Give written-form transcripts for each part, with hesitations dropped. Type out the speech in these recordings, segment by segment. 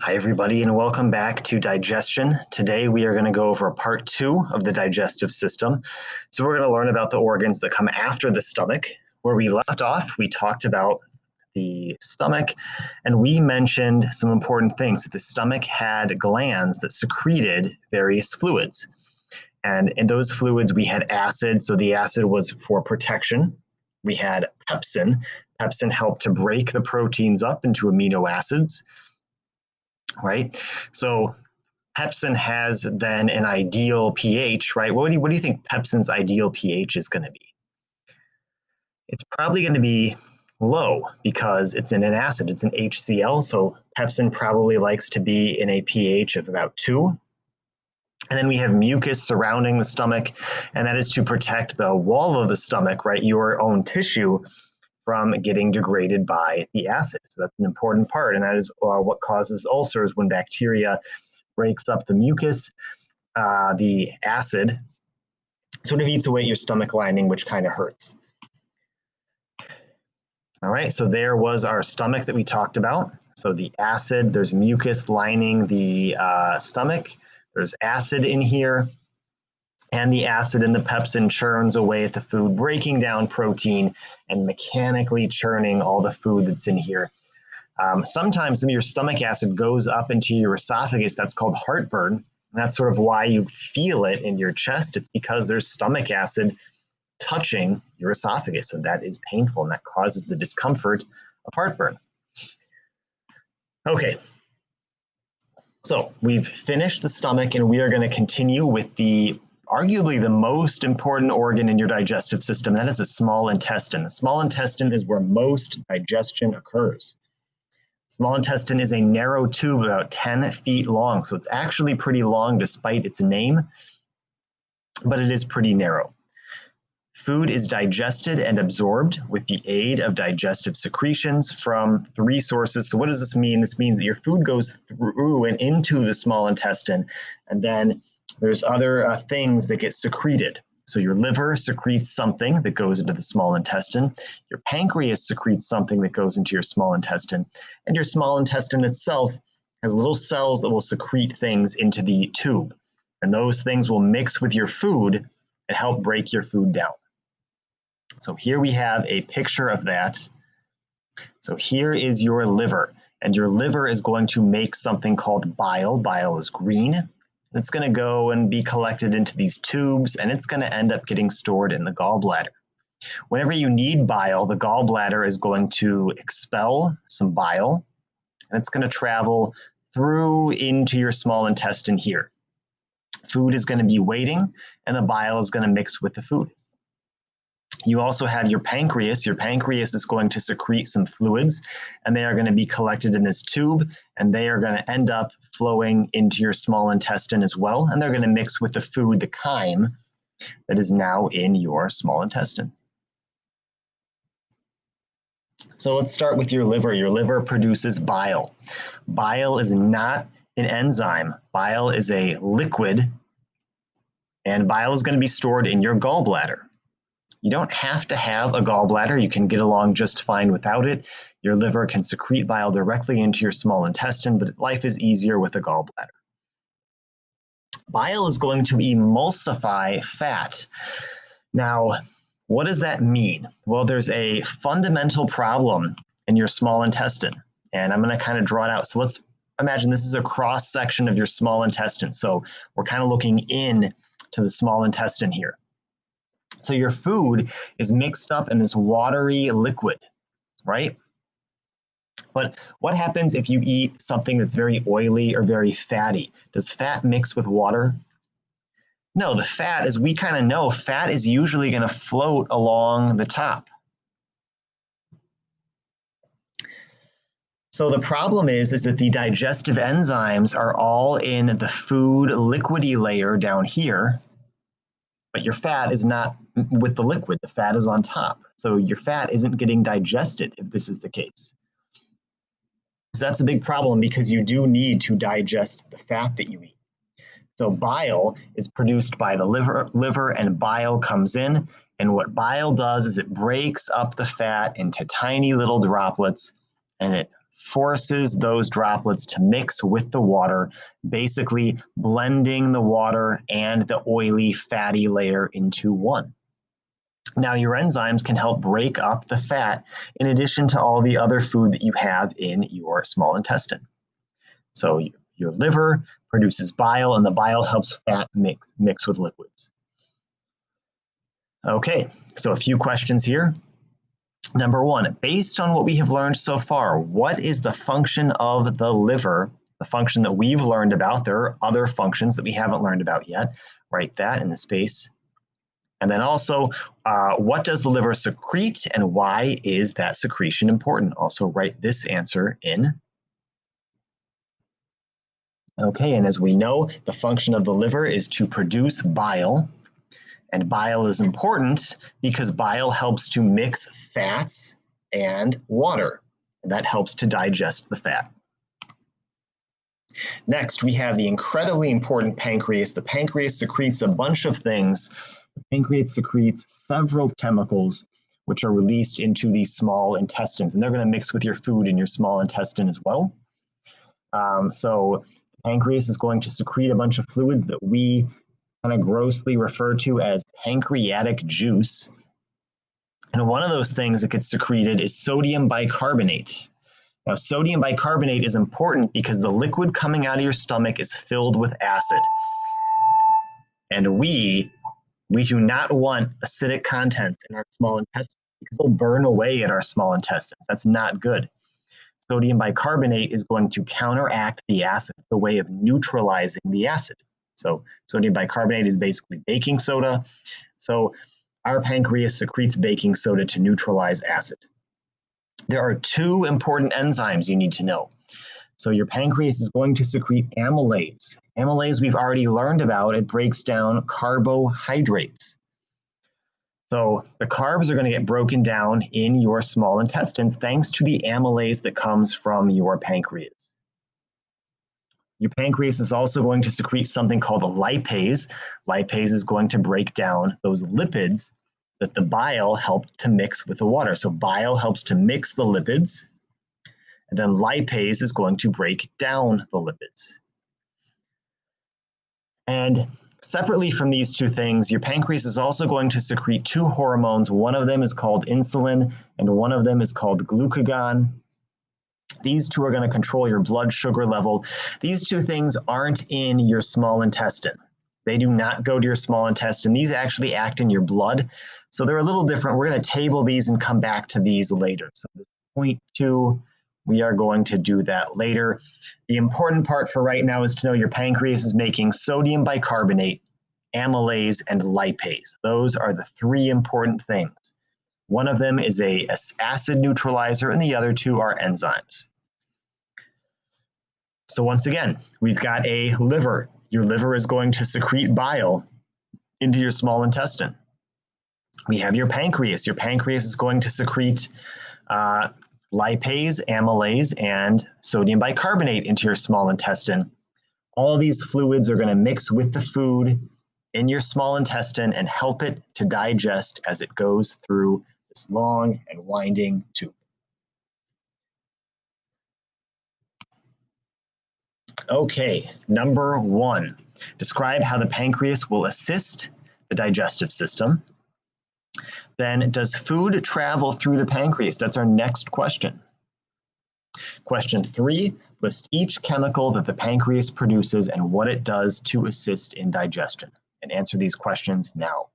Hi everybody and welcome back to digestion. Today we are going to go over part 2 of the digestive system. So we're going to learn about the organs that come after the stomach. Where we left off, we talked about the stomach and we mentioned some important things. The stomach had glands that secreted various fluids. And in those fluids we had acid, so the acid was for protection. We had pepsin. Pepsin helped to break the proteins up into amino acids. Right? So pepsin has then an ideal pH, right? What do you think pepsin's ideal pH is going to be? It's probably going to be low because it's in an acid, it's an HCl, so pepsin probably likes to be in a pH of about 2. And then we have mucus surrounding the stomach, and that is to protect the wall of the stomach, right? Your own tissue from getting degraded by the acid. So that's an important part, and that is what causes ulcers when bacteria breaks up the mucus, the acid sort of eats away your stomach lining, which kind of hurts. All right, so there was our stomach that we talked about. So the acid, there's mucus lining the stomach, there's acid in here, and the acid in the pepsin churns away at the food, breaking down protein and mechanically churning all the food that's in here. Sometimes some of your stomach acid goes up into your esophagus. That's called heartburn. And that's sort of why you feel it in your chest. It's because there's stomach acid touching your esophagus, and that is painful, and that causes the discomfort of heartburn. Okay. So we've finished the stomach, and we are going to continue with arguably the most important organ in your digestive system. That is the small intestine. The small intestine is where most digestion occurs. Small intestine is a narrow tube about 10 feet long, so it's actually pretty long despite its name, but it is pretty narrow. Food is digested and absorbed with the aid of digestive secretions from 3 sources. So what does this mean? This means that your food goes through and into the small intestine, and then there's other things that get secreted. So your liver secretes something that goes into the small intestine. Your pancreas secretes something that goes into your small intestine. And your small intestine itself has little cells that will secrete things into the tube. And those things will mix with your food and help break your food down. So here we have a picture of that. So here is your liver. And your liver is going to make something called bile. Bile is green. It's going to go and be collected into these tubes, and it's going to end up getting stored in the gallbladder. Whenever you need bile, the gallbladder is going to expel some bile, and it's going to travel through into your small intestine here. Food is going to be waiting, and the bile is going to mix with the food. You also have your pancreas. Your pancreas is going to secrete some fluids, and they are going to be collected in this tube, and they are going to end up flowing into your small intestine as well, and they're going to mix with the food, the chyme, that is now in your small intestine. So let's start with your liver. Your liver produces bile. Bile is not an enzyme. Bile is a liquid, and bile is going to be stored in your gallbladder. You don't have to have a gallbladder. You can get along just fine without it. Your liver can secrete bile directly into your small intestine, but life is easier with a gallbladder. Bile is going to emulsify fat. Now, what does that mean? Well, there's a fundamental problem in your small intestine, and I'm going to kind of draw it out. So let's imagine this is a cross section of your small intestine. So we're kind of looking in to the small intestine here. So your food is mixed up in this watery liquid, right? But what happens if you eat something that's very oily or very fatty? Does fat mix with water? No, the fat, as we kind of know, fat is usually going to float along the top. So the problem is that the digestive enzymes are all in the food liquidy layer down here, but your fat is not with the liquid. The fat is on top. So your fat isn't getting digested if this is the case. So that's a big problem because you do need to digest the fat that you eat. So bile is produced by the liver, and bile comes in. And what bile does is it breaks up the fat into tiny little droplets, and it forces those droplets to mix with the water, basically blending the water and the oily, fatty layer into one. Now, your enzymes can help break up the fat in addition to all the other food that you have in your small intestine. So your liver produces bile, and the bile helps fat mix with liquids. Okay, so a few questions here. Number one, based on what we have learned so far, what is the function of the liver, the function that we've learned about? There are other functions that we haven't learned about yet. Write that in the space. And then also, what does the liver secrete and why is that secretion important? Also write this answer in. Okay, and as we know, the function of the liver is to produce bile. And bile is important because bile helps to mix fats and water. And that helps to digest the fat. Next, we have the incredibly important pancreas. The pancreas secretes a bunch of things. The pancreas secretes several chemicals which are released into the small intestines, and they're going to mix with your food in your small intestine as well. So the pancreas is going to secrete a bunch of fluids that we kind of grossly refer to as pancreatic juice. And one of those things that gets secreted is sodium bicarbonate. Now, sodium bicarbonate is important because the liquid coming out of your stomach is filled with acid. And we do not want acidic contents in our small intestine because they'll burn away at our small intestines. That's not good. Sodium bicarbonate is going to counteract the acid, the way of neutralizing the acid. So sodium bicarbonate is basically baking soda. So our pancreas secretes baking soda to neutralize acid. There are two important enzymes you need to know. So your pancreas is going to secrete amylase. Amylase we've already learned about. It breaks down carbohydrates. So the carbs are going to get broken down in your small intestines thanks to the amylase that comes from your pancreas. Your pancreas is also going to secrete something called a lipase. Lipase is going to break down those lipids that the bile helped to mix with the water. So bile helps to mix the lipids, and then lipase is going to break down the lipids. And separately from these two things, your pancreas is also going to secrete two hormones. One of them is called insulin, and one of them is called glucagon. These two are going to control your blood sugar level. These two things aren't in your small intestine. They do not go to your small intestine. These actually act in your blood. So they're a little different. We're going to table these and come back to these later. So point 2, we are going to do that later. The important part for right now is to know your pancreas is making sodium bicarbonate, amylase, and lipase. Those are the three important things. One of them is an acid neutralizer, and the other two are enzymes. So once again, we've got a liver. Your liver is going to secrete bile into your small intestine. We have your pancreas. Your pancreas is going to secrete lipase, amylase, and sodium bicarbonate into your small intestine. All these fluids are going to mix with the food in your small intestine and help it to digest as it goes through this long and winding tube. Okay, number 1, describe how the pancreas will assist the digestive system. Then, does food travel through the pancreas? That's our next question. Question 3, list each chemical that the pancreas produces and what it does to assist in digestion. And answer these questions now.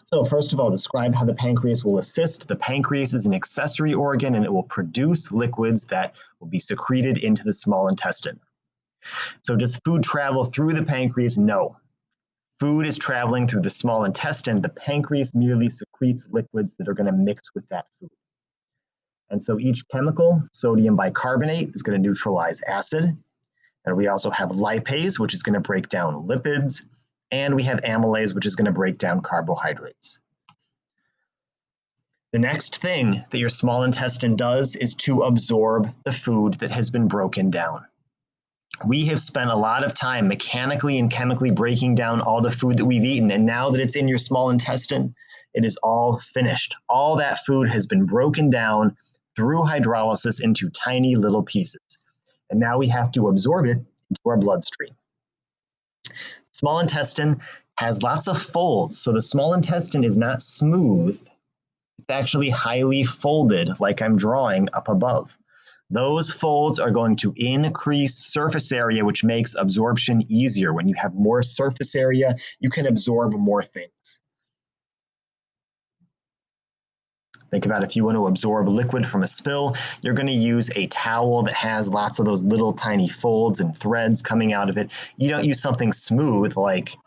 So first of all, describe how the pancreas will assist. The pancreas is an accessory organ and it will produce liquids that will be secreted into the small intestine. So does food travel through the pancreas? No. Food is traveling through the small intestine. The pancreas merely secretes liquids that are going to mix with that food. And so each chemical, sodium bicarbonate, is going to neutralize acid. And we also have lipase, which is going to break down lipids. And we have amylase, which is going to break down carbohydrates. The next thing that your small intestine does is to absorb the food that has been broken down. We have spent a lot of time mechanically and chemically breaking down all the food that we've eaten, and now that it's in your small intestine, it is all finished. All that food has been broken down through hydrolysis into tiny little pieces. And now we have to absorb it into our bloodstream. Small intestine has lots of folds, so the small intestine is not smooth. It's actually highly folded, like I'm drawing up above. Those folds are going to increase surface area, which makes absorption easier. When you have more surface area, you can absorb more things. Think about if you want to absorb liquid from a spill, you're going to use a towel that has lots of those little tiny folds and threads coming out of it. You don't use something smooth like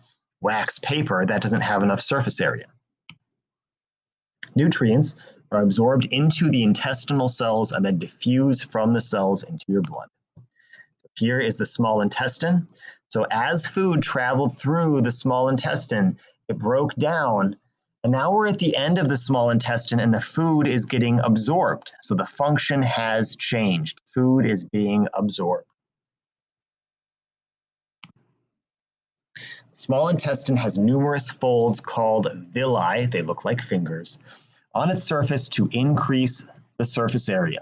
wax paper that doesn't have enough surface area. Nutrients are absorbed into the intestinal cells and then diffuse from the cells into your blood. So here is the small intestine. So as food traveled through the small intestine, it broke down. And now we're at the end of the small intestine and the food is getting absorbed. So the function has changed. Food is being absorbed. Small intestine has numerous folds called villi, they look like fingers, on its surface to increase the surface area.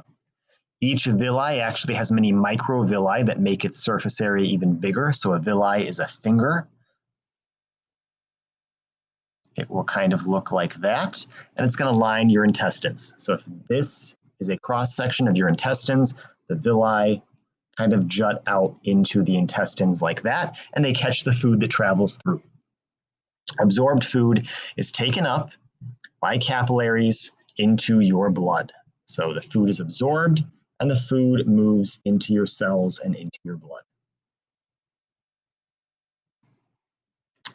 Each villi actually has many microvilli that make its surface area even bigger. So a villi is a finger. It will kind of look like that, and it's going to line your intestines. So if this is a cross section of your intestines, the villi kind of jut out into the intestines like that, and they catch the food that travels through. Absorbed food is taken up by capillaries into your blood. So the food is absorbed, and the food moves into your cells and into your blood.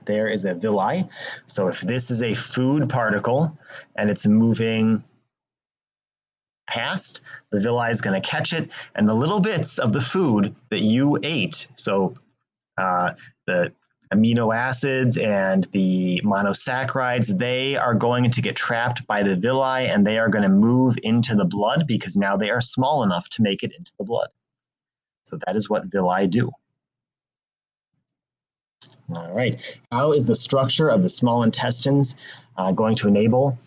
There is a villi. So if this is a food particle and it's moving past, the villi is going to catch it, and the little bits of the food that you ate, so the amino acids and the monosaccharides, they are going to get trapped by the villi and they are going to move into the blood because now they are small enough to make it into the blood. So that is what villi do. All right, how is the structure of the small intestines going to enable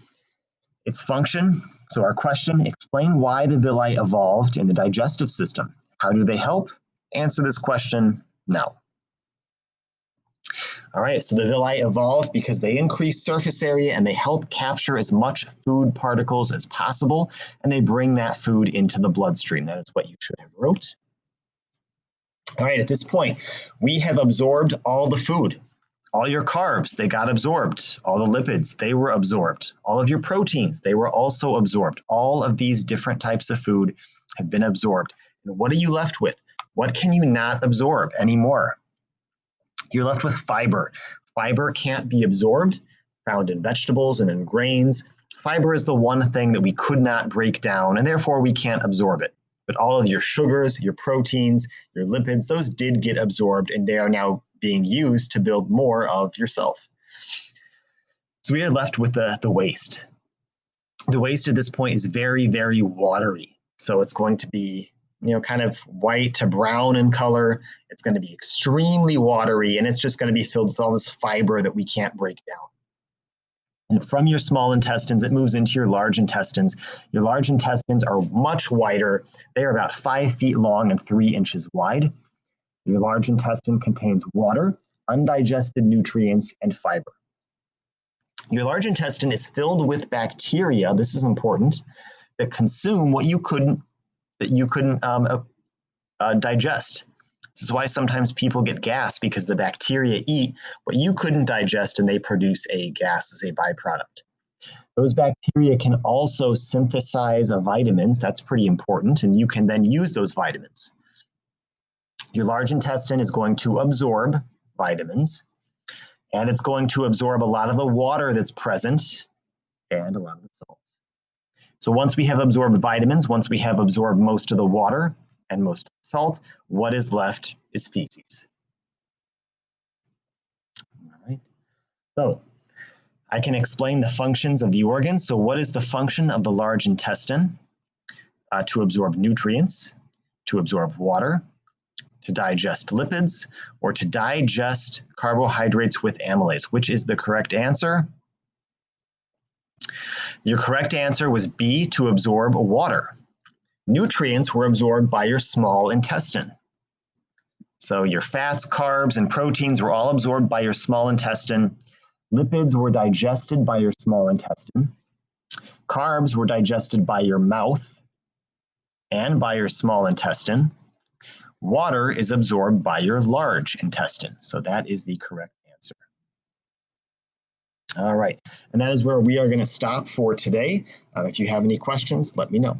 its function? So our question, explain why the villi evolved in the digestive system. How do they help? Answer this question now. All right, so the villi evolved because they increase surface area and they help capture as much food particles as possible, and they bring that food into the bloodstream. That is what you should have wrote. All right, at this point, we have absorbed all the food. All your carbs, they got absorbed. All the lipids, they were absorbed. All of your proteins, they were also absorbed. All of these different types of food have been absorbed. And what are you left with? What can you not absorb anymore? You're left with fiber. Fiber can't be absorbed, found in vegetables and in grains. Fiber is the one thing that we could not break down, and therefore we can't absorb it. But all of your sugars, your proteins, your lipids, those did get absorbed, and they are now being used to build more of yourself. So we are left with the waste. The waste at this point is very, very watery. So it's going to be, kind of white to brown in color. It's going to be extremely watery, and it's just going to be filled with all this fiber that we can't break down. And from your small intestines, it moves into your large intestines. Your large intestines are much wider. They are about 5 feet long and 3 inches wide. Your large intestine contains water, undigested nutrients, and fiber. Your large intestine is filled with bacteria, this is important, that consume what you couldn't digest. This is why sometimes people get gas, because the bacteria eat what you couldn't digest and they produce a gas as a byproduct. Those bacteria can also synthesize vitamins, that's pretty important, and you can then use those vitamins. Your large intestine is going to absorb vitamins, and it's going to absorb a lot of the water that's present and a lot of the salts. So once we have absorbed vitamins, once we have absorbed most of the water and most of the salt, what is left is feces. All right. So I can explain the functions of the organs. So what is the function of the large intestine? To absorb nutrients, to absorb water, to digest lipids, or to digest carbohydrates with amylase. Which is the correct answer? Your correct answer was B, to absorb water. Nutrients were absorbed by your small intestine. So your fats, carbs, and proteins were all absorbed by your small intestine. Lipids were digested by your small intestine. Carbs were digested by your mouth and by your small intestine. Water is absorbed by your large intestine. So that is the correct answer. All right, and that is where we are going to stop for today. If you have any questions, let me know.